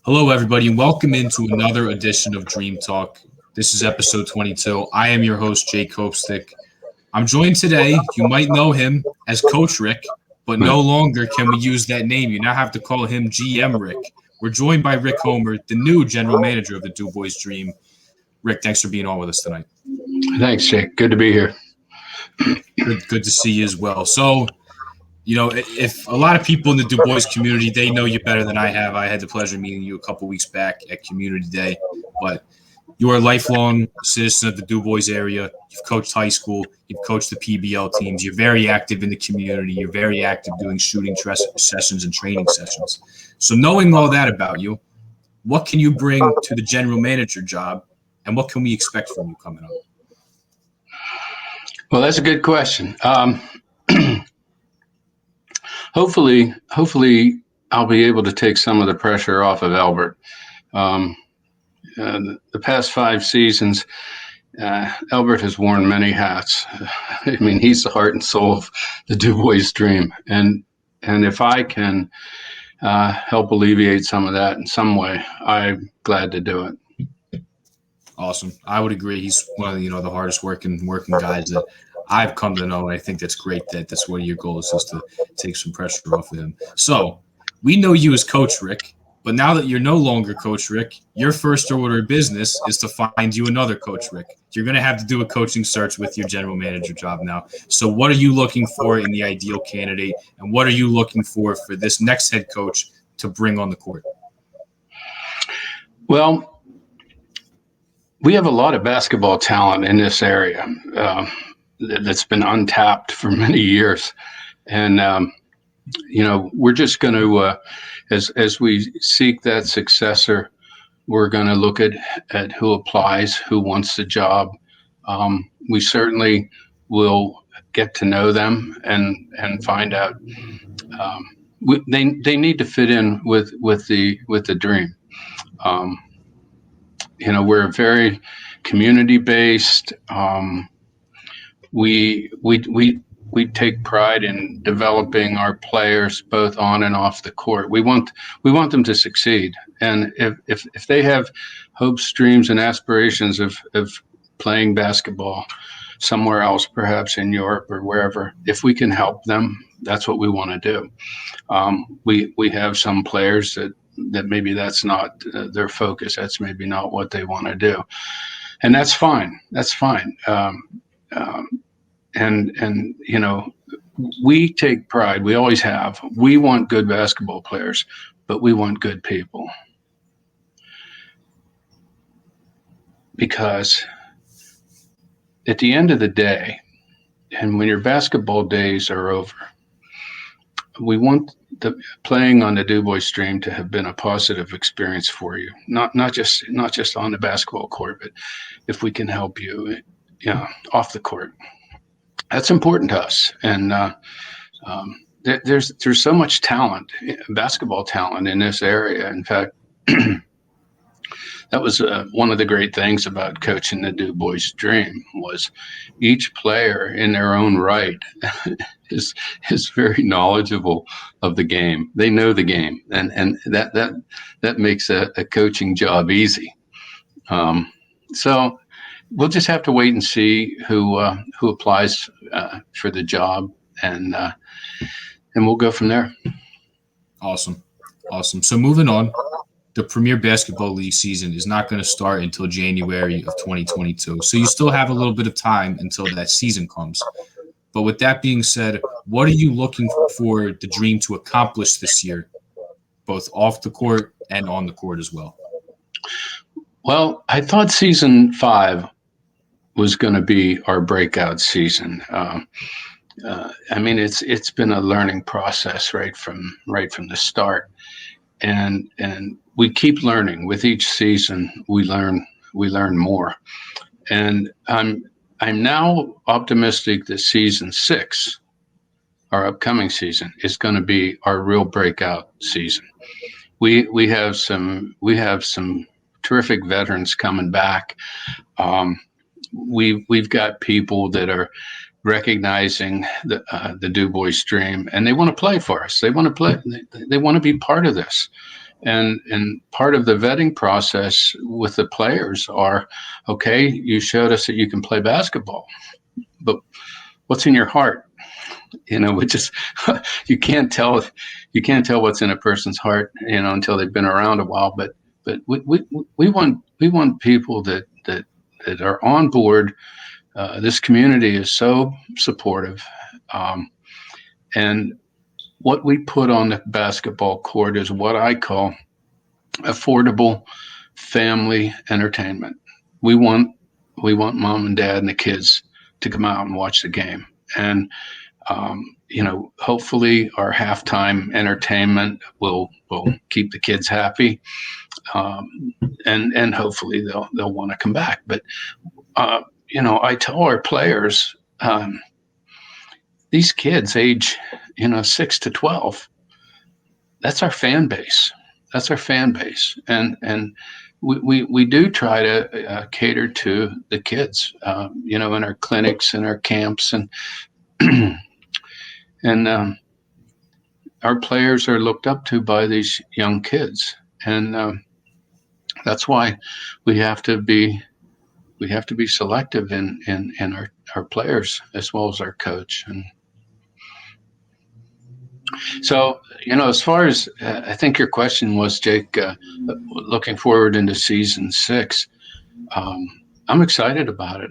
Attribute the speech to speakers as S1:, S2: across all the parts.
S1: Hello, everybody, and welcome into another edition of Dream Talk. This is episode 22. I am your host, Jake Hopestick. I'm joined today, you might know him as Coach Rick, but no longer can we use that name. You now have to call him GM Rick. We're joined by Rick Homer, the new general manager of the DuBois Dream. Rick, thanks for being on with us tonight.
S2: Thanks, Jake. Good to be here.
S1: Good to see you as well. So, if a lot of people in the DuBois community, they know you better than I have. I had the pleasure of meeting you a couple weeks back at Community Day, but you're a lifelong citizen of the DuBois area. You've coached high school. You've coached the PBL teams. You're very active in the community. You're very active doing shooting sessions and training sessions. So knowing all that about you, what can you bring to the general manager job, and what can we expect from you coming up?
S2: Well, that's a good question. Hopefully, I'll be able to take some of the pressure off of Albert. The past 5 seasons, Albert has worn many hats. I mean, he's the heart and soul of the DuBois Dream, and if I can help alleviate some of that in some way, I'm glad to do it.
S1: Awesome. I would agree. He's one of the hardest working guys that I've come to know, and I think that's great that that's one of your goals is to take some pressure off of him. So we know you as Coach Rick, but now that you're no longer Coach Rick, your first order of business is to find you another Coach Rick. You're going to have to do a coaching search with your general manager job now. So what are you looking for in the ideal candidate, and what are you looking for this next head coach to bring on the court?
S2: Well, we have a lot of basketball talent in this area that's been untapped for many years. And, we're just going to, as we seek that successor, we're going to look at who applies, who wants the job. We certainly will get to know them and find out. They need to fit in with the dream. We're very community-based. We take pride in developing our players both on and off the court. We want them to succeed. And if they have hopes, dreams, and aspirations of playing basketball somewhere else, perhaps in Europe or wherever, if we can help them, that's what we want to do. We have some players that maybe that's not their focus. That's maybe not what they want to do. And that's fine. That's fine. And we take pride. We always have. We want good basketball players, but we want good people. Because at the end of the day, and when your basketball days are over, we want the playing on the DuBois Dream to have been a positive experience for you. Not just on the basketball court, but if we can help you, off the court. That's important to us, and there's so much talent, basketball talent in this area. In fact, that was one of the great things about coaching the DuBois Dream was each player in their own right is very knowledgeable of the game. They know the game, and that makes a coaching job easy. So we'll just have to wait and see who applies for the job, and we'll go from there.
S1: Awesome. So moving on, the Premier Basketball League season is not going to start until January of 2022. So you still have a little bit of time until that season comes. But with that being said, what are you looking for the Dream to accomplish this year, both off the court and on the court as well?
S2: Well, I thought season 5 was going to be our breakout season. I mean, it's been a learning process right from the start, and we keep learning with each season. We learn more, and I'm now optimistic that season 6, our upcoming season, is going to be our real breakout season. We have some terrific veterans coming back. We've got people that are recognizing the DuBois Dream, and they want to play for us. They want to play. They want to be part of this, And part of the vetting process with the players are, okay, you showed us that you can play basketball, but what's in your heart? Which is you can't tell what's in a person's heart, until they've been around a while. But we want people that are on board. This community is so supportive, and what we put on the basketball court is what I call affordable family entertainment. We want mom and dad and the kids to come out and watch the game, and hopefully our halftime entertainment will keep the kids happy, and hopefully they'll want to come back. But I tell our players, these kids age 6 to 12, that's our fan base. And we do try to cater to the kids, in our clinics and our camps, and and our players are looked up to by these young kids, and that's why we have to be selective in our players as well as our coach. And so, as far as I think your question was, Jake, looking forward into season 6, I'm excited about it.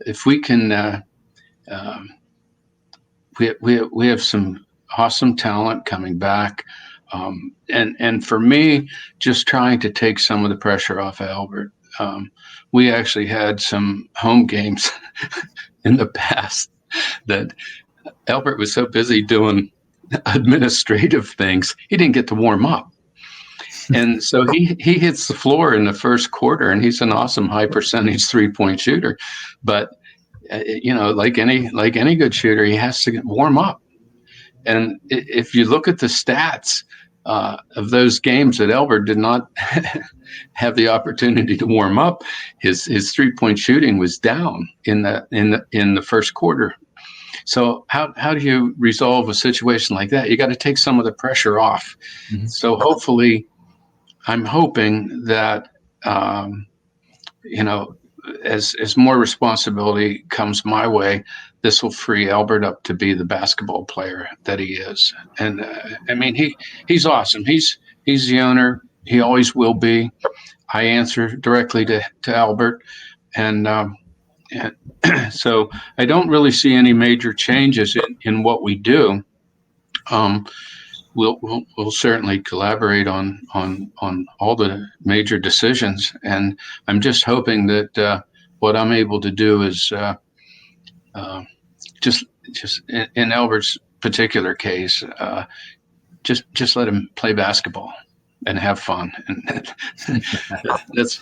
S2: If we can, we have some awesome talent coming back, and for me, just trying to take some of the pressure off of Albert. We actually had some home games in the past that Albert was so busy doing administrative things, he didn't get to warm up. And so he hits the floor in the first quarter, and he's an awesome high percentage 3-point shooter. But, like any good shooter, he has to warm up. And if you look at the stats of those games that Albert did not have the opportunity to warm up, his 3-point shooting was down in the first quarter. So how do you resolve a situation like that? You got to take some of the pressure off. Mm-hmm. So hopefully, I'm hoping that as more responsibility comes my way, this will free Albert up to be the basketball player that he is. And he's awesome. He's the owner. He always will be. I answer directly to Albert, and so I don't really see any major changes in what we do. We'll certainly collaborate on all the major decisions, and I'm just hoping that what I'm able to do is just in Albert's particular case, just let him play basketball and have fun, and that's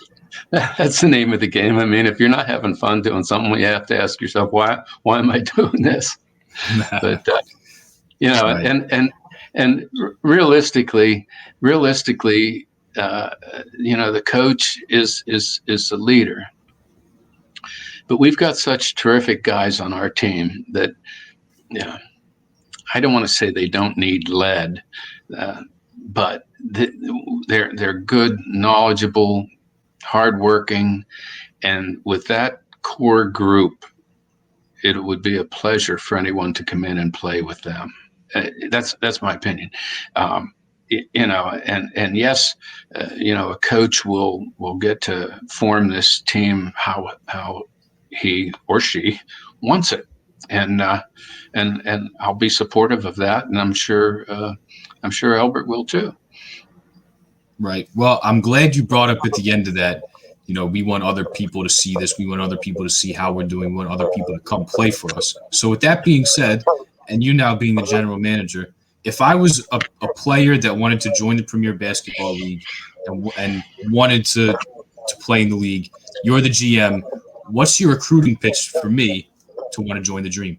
S2: the name of the game. I mean, if you're not having fun doing something, you have to ask yourself, why am I doing this? But right. and realistically, the coach is the leader. But we've got such terrific guys on our team that, I don't want to say they don't need lead, but they're good, knowledgeable, hardworking, and with that core group, it would be a pleasure for anyone to come in and play with them. That's my opinion. And yes, a coach will get to form this team how he or she wants it, and I'll be supportive of that, and I'm sure Albert will too.
S1: Right. Well, I'm glad you brought up at the end of that. We want other people to see this. We want other people to see how we're doing. We want other people to come play for us. So with that being said, and you now being the general manager, if I was a player that wanted to join the Premier Basketball League and wanted to play in the league, you're the GM. What's your recruiting pitch for me to want to join the Dream?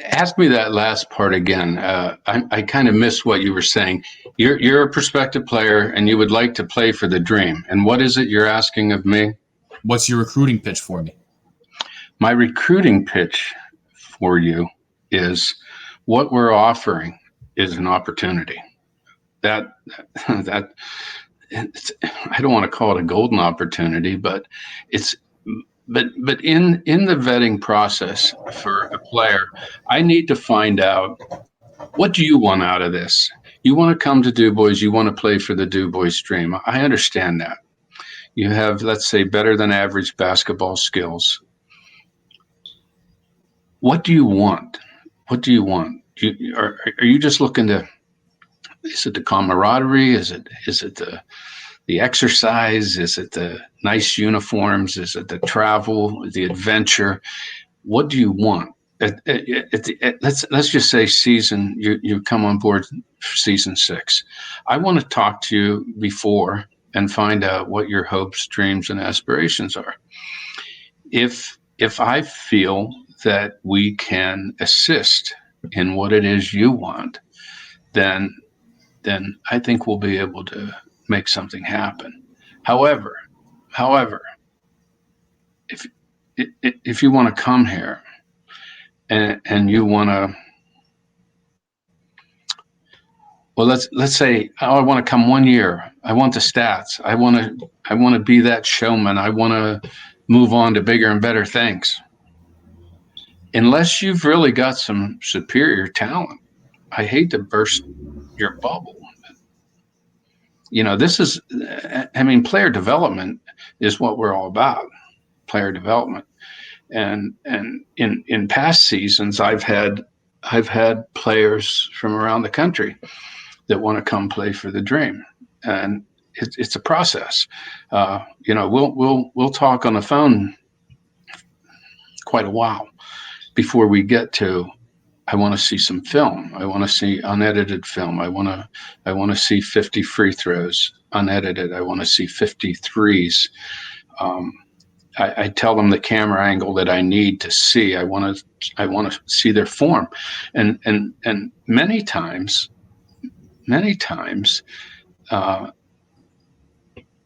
S2: Ask me that last part again. I kind of missed what you were saying. You're a prospective player and you would like to play for the Dream. And what is it you're asking of me?
S1: What's your recruiting pitch for me?
S2: My recruiting pitch for you is what we're offering is an opportunity. That I don't want to call it a golden opportunity, but it's but in the vetting process for a player, I need to find out, what do you want out of this? You want to come to DuBois, you want to play for the DuBois Dream. I understand that. You have, let's say, better than average basketball skills. What do you want? What do you want? Are you just looking to, is it the camaraderie? Is it the exercise? Is it the nice uniforms? Is it the travel, the adventure? What do you want? Let's just say you come on board for season 6. I want to talk to you before and find out what your hopes, dreams, and aspirations are. If I feel that we can assist in what it is you want, then I think we'll be able to make something happen. However, if you want to come here and you want to, well, let's say, I want to come 1 year. I want the stats. I want to be that showman. I want to move on to bigger and better things. Unless you've really got some superior talent, I hate to burst your bubble. This is, player development is what we're all about. Player development, and in past seasons, I've had players from around the country that want to come play for the Dream, and it's a process. We'll talk on the phone quite a while before we get to, I want to see some film. I want to see unedited film. I want to see 50 free throws unedited. I want to see 50 threes. I tell them the camera angle that I need to see. I want to see their form, and many times,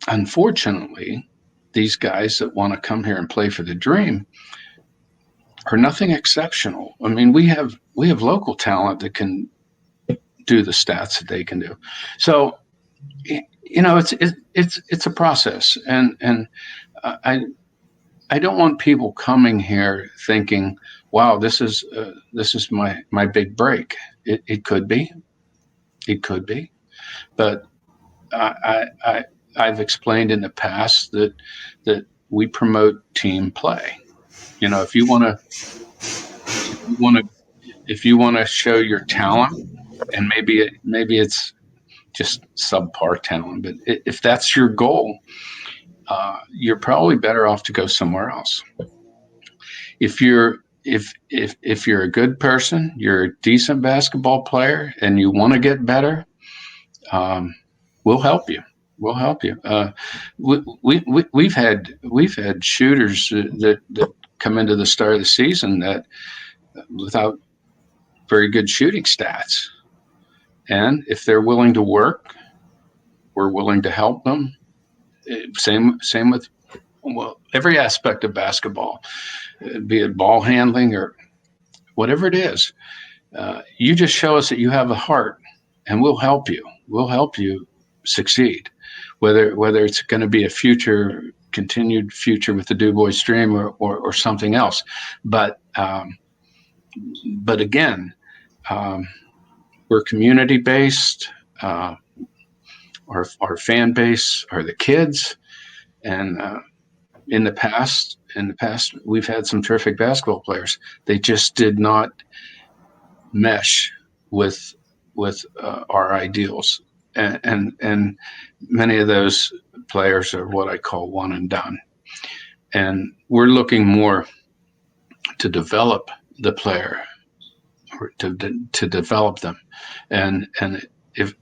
S2: unfortunately, these guys that want to come here and play for the Dream are nothing exceptional. I mean, we have local talent that can do the stats that they can do. So, it's a process, and I don't want people coming here thinking, "Wow, this is my big break." It could be, but I've explained in the past that we promote team play. If you want to show your talent, and maybe it's just subpar talent, but if that's your goal, you're probably better off to go somewhere else. If you're a good person, you're a decent basketball player, and you want to get better, we'll help you. We've had shooters that come into the start of the season that without very good shooting stats, and if they're willing to work, we're willing to help them. Same with every aspect of basketball, be it ball handling or whatever it is. You just show us that you have a heart, and we'll help you. We'll help you succeed, whether it's going to be a continued future with the DuBois Dream or something else. But again, we're community based. Our fan base are the kids, and in the past, we've had some terrific basketball players. They just did not mesh with our ideals, and many of those players are what I call one and done. And we're looking more to develop the player, or to develop them, and if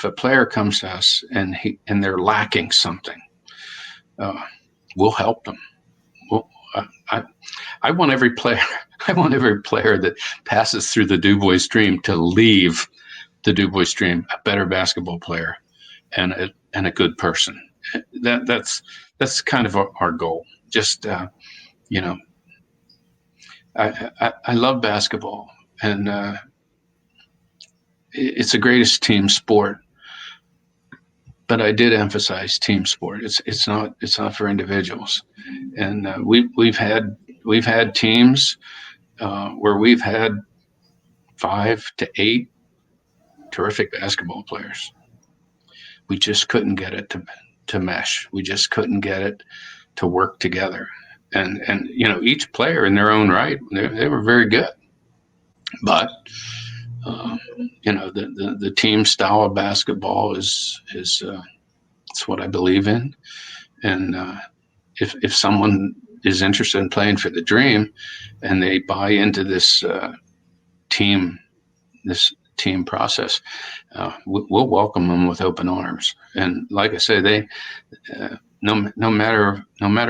S2: a player comes to us and they're lacking something, we'll help them. I want every player that passes through the DuBois Dream to leave the DuBois Dream a better basketball player and a good person. That's kind of our goal. Just I love basketball, and it's the greatest team sport. But I did emphasize team sport. It's not for individuals, and we've had teams where we've had 5 to 8 terrific basketball players. We just couldn't get it to mesh. We just couldn't get it to work together. And each player in their own right, they were very good. But the team style of basketball is it's what I believe in. And if someone is interested in playing for the Dream, and they buy into team this team process, we'll welcome them with open arms. And like I say, they no matter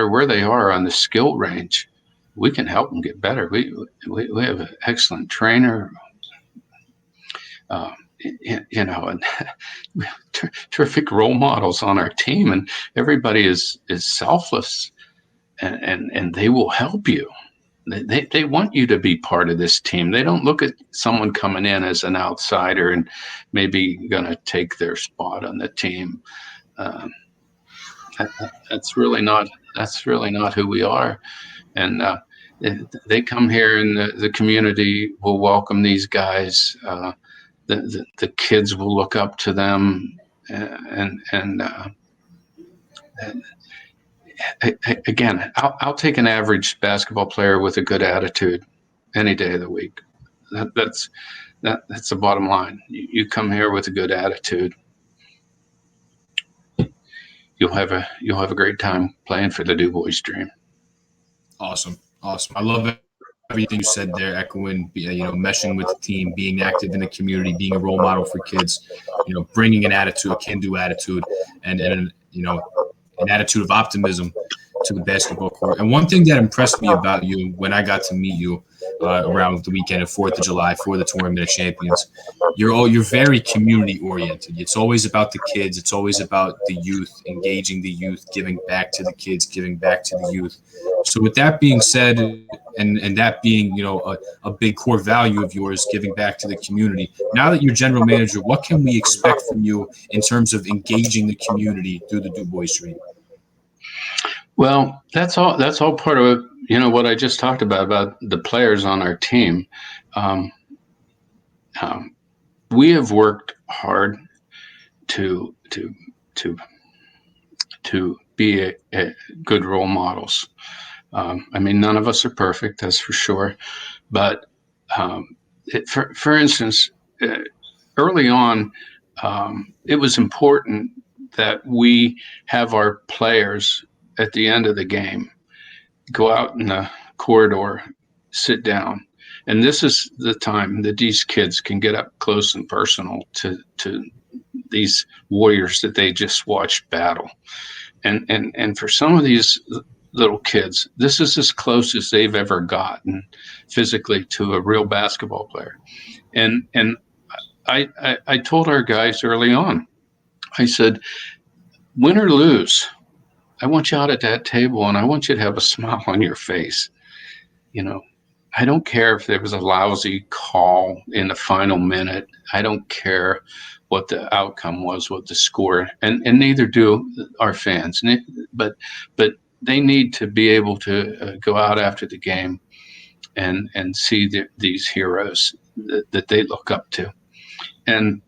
S2: where they are on the skill range, we can help them get better. We have an excellent trainer, and terrific role models on our team, and everybody is selfless, and they will help you. They want you to be part of this team. They don't look at someone coming in as an outsider and maybe going to take their spot on the team. That's really not who we are. And they come here, and the community will welcome these guys. The kids will look up to them, and again, I'll take an average basketball player with a good attitude any day of the week. That's the bottom line. You come here with a good attitude, you'll have a great time playing for the DuBois Dream.
S1: Awesome. I love everything you said there, echoing, meshing with the team, being active in the community, being a role model for kids, bringing an attitude, a can-do attitude, and an attitude of optimism to the basketball court. And one thing that impressed me about you when I got to meet you around the weekend of 4th of July for the Tournament of Champions, you're very community oriented. It's always about the kids. It's always about the youth, engaging the youth, giving back to the kids, giving back to the youth. So with that being said, and that being, a big core value of yours, giving back to the community, now that you're general manager, what can we expect from you in terms of engaging the community through the DuBois Dream?
S2: Well, that's all part of what I just talked about the players on our team. We have worked hard to be a good role models. None of us are perfect, that's for sure. But for instance, early on, it was important that we have our players at the end of the game go out in the corridor, sit down. And this is the time that these kids can get up close and personal to these warriors that they just watched battle. And for some of these little kids, this is as close as they've ever gotten physically to a real basketball player. And I told our guys early on, I said, win or lose, I want you out at that table, and I want you to have a smile on your face. I don't care if there was a lousy call in the final minute. I don't care what the outcome was, what the score, and neither do our fans. But they need to be able to go out after the game and see these heroes that they look up to, and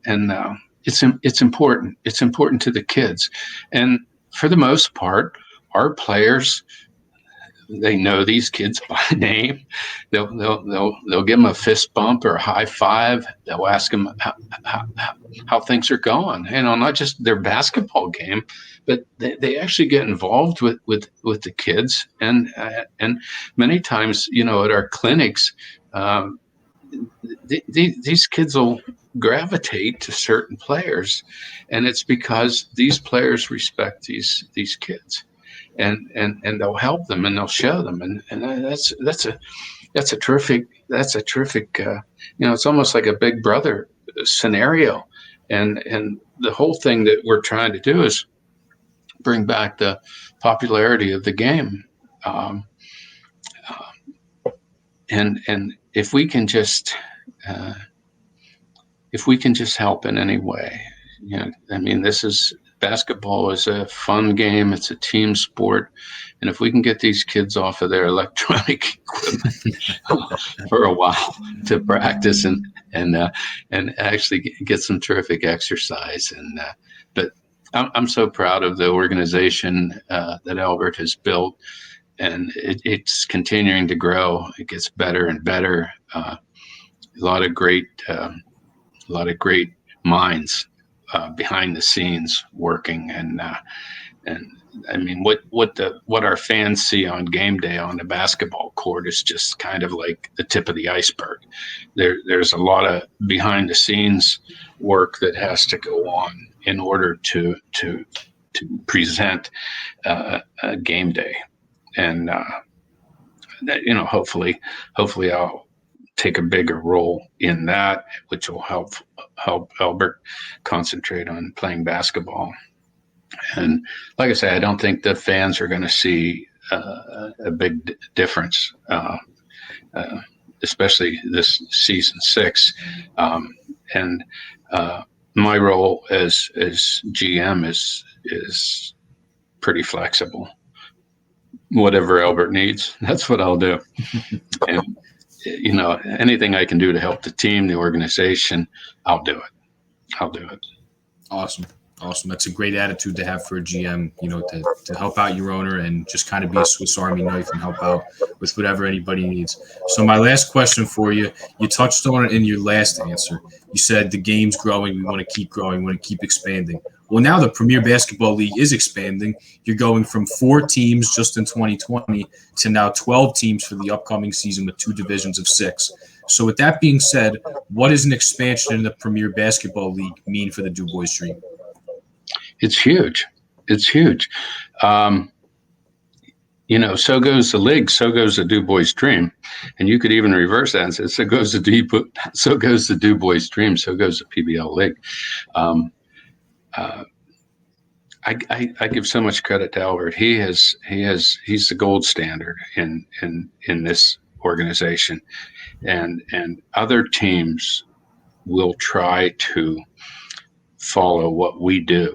S2: it's important. It's important to the kids, and for the most part, our players, they know these kids by name. They'll give them a fist bump or a high five. They'll ask them how things are going. Not just their basketball game, but they actually get involved with the kids. And many times, at our clinics, these kids will gravitate to certain players, and it's because these players respect these kids, and they'll help them and they'll show them, and that's a terrific it's almost like a big brother scenario, and the whole thing that we're trying to do is bring back the popularity of the game. and if we can just help in any way, I mean, basketball is a fun game. It's a team sport. And if we can get these kids off of their electronic equipment for a while to practice and actually get some terrific exercise. But I'm so proud of the organization that Albert has built, and it's continuing to grow. It gets better and better. A lot of great minds behind the scenes working, and I mean, what our fans see on game day on the basketball court is just kind of like the tip of the iceberg. There's a lot of behind the scenes work that has to go on in order to present a game day, and hopefully I'll take a bigger role in that, which will help Albert concentrate on playing basketball. And like I say, I don't think the fans are going to see a big difference, especially this season 6. And my role as GM is pretty flexible. Whatever Albert needs, that's what I'll do. And anything I can do to help the team, the organization, I'll do it.
S1: Awesome. That's a great attitude to have for a GM, to help out your owner and just kind of be a Swiss Army knife and help out with whatever anybody needs. So my last question for you, you touched on it in your last answer. You said the game's growing. We want to keep growing. We want to keep expanding. Well, now the Premier Basketball League is expanding. You're going from 4 teams just in 2020 to now 12 teams for the upcoming season with 2 divisions of 6. So with that being said, what does an expansion in the Premier Basketball League mean for the DuBois Dream?
S2: It's huge. So goes the league, so goes the DuBois Dream. And you could even reverse that and say, so goes the DuBois Dream, so goes the PBL League. I give so much credit to Albert. He's the gold standard in this organization. And other teams will try to follow what we do.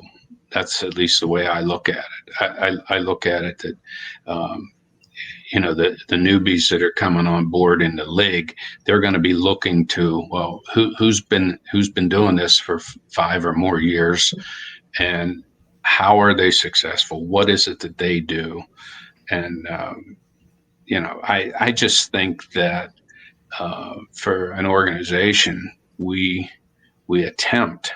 S2: That's at least the way I look at it. I look at it that, the newbies that are coming on board in the league, they're going to be looking to, well, who's been doing this for 5 or more years, and how are they successful? What is it that they do? And, I just think that for an organization, we attempt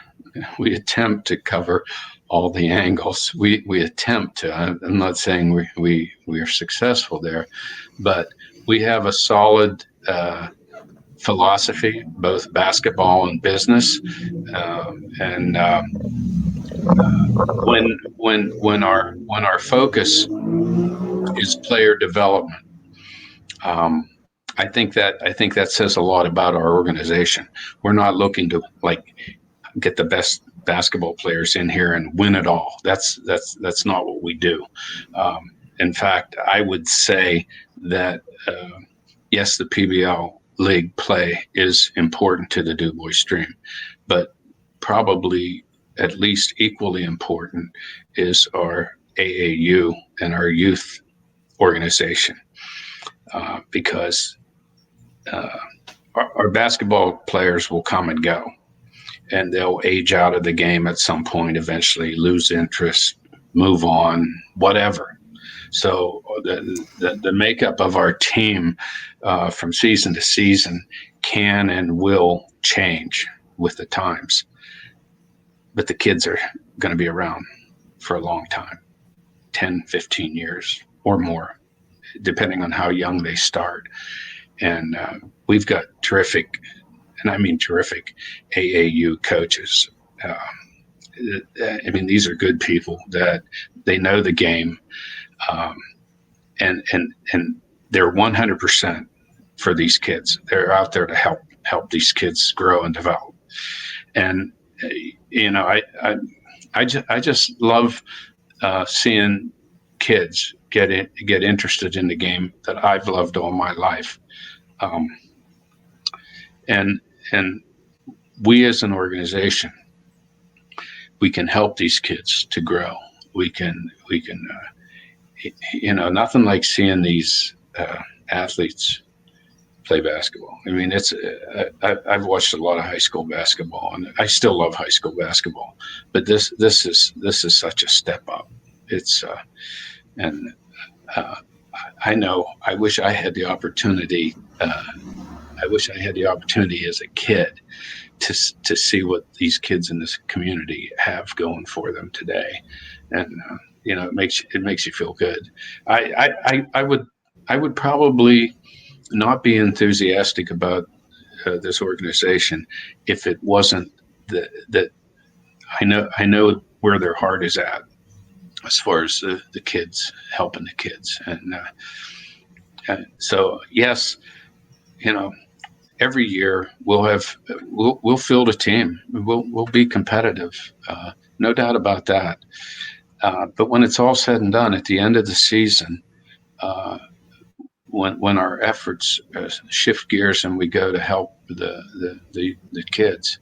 S2: to cover all the angles. We attempt to. I'm not saying we are successful there, but we have a solid philosophy, both basketball and business. And when our focus is player development, I think that says a lot about our organization. We're not looking to get the best basketball players in here and win it all. That's not what we do. In fact, I would say that yes, the PBL league play is important to the DuBois Dream, but probably at least equally important is our AAU and our youth organization, because our basketball players will come and go, and they'll age out of the game at some point, eventually lose interest, move on, whatever. So the makeup of our team from season to season can and will change with the times. But the kids are going to be around for a long time, 10, 15 years or more, depending on how young they start. And we've got terrific, and I mean terrific, AAU coaches. These are good people that they know the game, and they're 100% for these kids. They're out there to help these kids grow and develop. And I just love seeing kids get interested in the game that I've loved all my life. um, and we as an organization, we can help these kids to grow. We can nothing like seeing these athletes play basketball. I mean, I've watched a lot of high school basketball, and I still love high school basketball. But this is such a step up. It's I know. I wish I had the opportunity. I wish I had the opportunity as a kid to see what these kids in this community have going for them today, and it makes you feel good. I would probably not be enthusiastic about this organization if it wasn't that I know where their heart is at as far as the kids, helping the kids, and so yes, every year we'll field a team. We'll be competitive, no doubt about that. But when it's all said and done, at the end of the season, when our efforts shift gears and we go to help the kids,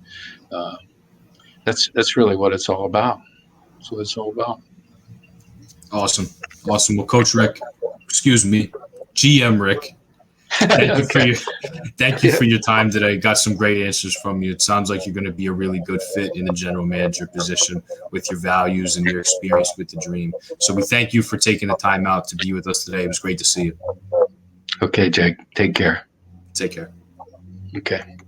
S2: that's really what it's all about. That's what it's all about.
S1: Awesome. Well, Coach Rick, GM Rick, thank you for your time today. Got some great answers from you. It sounds like you're going to be a really good fit in the general manager position with your values and your experience with the Dream. So we thank you for taking the time out to be with us today. It was great to see you.
S2: Okay, Jake. Take care.
S1: Take care.
S2: Okay.